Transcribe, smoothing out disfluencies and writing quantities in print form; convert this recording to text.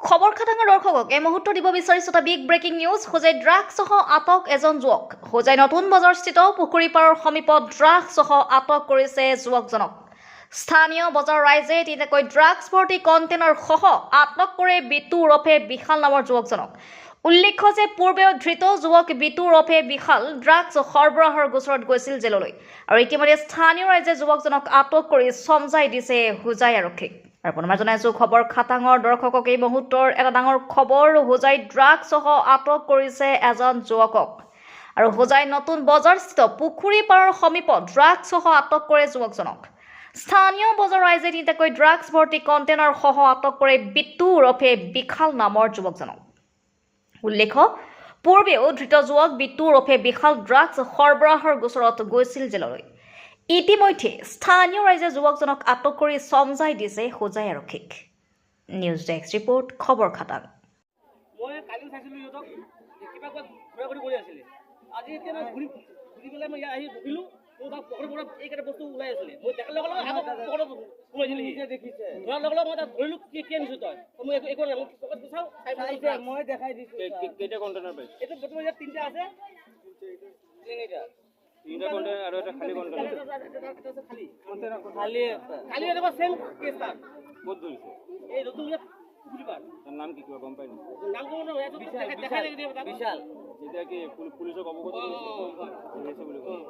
খবৰ খাটাঙৰ দৰ্শকক এই মুহূৰ্ত দিব বিচাৰিছো এটা বিগ ব্ৰেকিং নিউজ। হোজাই ড্ৰাগছসহ আটক এজন যুৱক। হোজাই নতুন বজাৰস্থিত পুখুৰীপাৰৰ সমীপত ড্ৰাগছসহ আটক কৰিছে যুৱকজনক। স্থানীয় বজাৰ ৰাইজে তিনিটাকৈ ড্ৰাগছ ভৰ্তি কণ্টেইনাৰসহ আটক কৰে বিটু ওৰফে বিশাল নামৰ যুৱকজনক। উল্লেখ্য যে পূৰ্বেও ধৃত যুৱক বিটু ওৰফে বিশাল ড্ৰাগছ সৰবৰাহৰ গোচৰত গৈছিল জেললৈ, আৰু ইতিমধ্যে স্থানীয় ৰাইজে যুৱকজনক আটক কৰি চমজাই দিছে হোজাই আৰক্ষীক। আৰু পুনৰ জনাইছো খবৰ খাটাঙৰ দৰ্শকক এই মুহূৰ্তৰ এটা ডাঙৰ খবৰ। হোজাই ড্ৰাগছসহ আটক কৰিছে এজন যুৱকক, আৰু হোজাই নতুন বজাৰস্থিত পুখুৰীপাৰৰ সমীপত ড্ৰাগছসহ আটক কৰে যুৱকজনক। স্থানীয় বজাৰ ৰাইজে তিনিটাকৈ ড্ৰাগছ ভৰ্তি কণ্টেইনাৰসহ আটক কৰে বিটু ওৰফে বিশাল নামৰ যুৱকজনক। উল্লেখ্য পূৰ্বেও ধৃত যুৱক বিটু ওৰফে বিশাল ড্ৰাগছ সৰবৰাহৰ গোচৰত গৈছিল জেললৈ। ইতিমধ্যে স্থানীয় ৰাইজে যুৱকজনক আটক কৰি চমজাই দিছে হোজাই আৰক্ষীক। নিউজ ডেস্ক ৰিপৰ্ট, খবৰ খাটাং। মই কালি চাইছিলোঁ ইহঁতক কিবা ঘূৰা কৰি আছিলে। আজি এতিয়া মই ঘূৰি পেলাই মই ইয়াত আহি বহিলোঁ, মোৰ তাত পকেটৰ পৰা এইকেইটা বস্তু ওলাই আছিলে। মই দেখাৰ লগে লগে আকৌ পকেটত সোমাইছিলে। ধৰাৰ লগে লগে মই তাত ধৰিলোঁ, কি আনিছোঁ তই? মই একো নাই, মই পকেট চাওঁ, মই দেখাই দিছোঁ। কেইটা কণ্টেইনাৰ পাইছোঁ? এইটো বৰ্তমান ইয়াত তিনিটা আছে। তিনিটা কণ্টেইনাৰ আৰু এটা খালী কণ্টেইনাৰ। খালী এটা চেম কেছ তাত। ক'ত ধৰিছে? এই নতুন পুখুৰীপাৰ। তাৰ নাম কি কিবা গম পাই নেকি? নাম গম নাপায়, বিশাল। এতিয়া কি পুলিচক অৱগত কৰিছে বুলি কয়?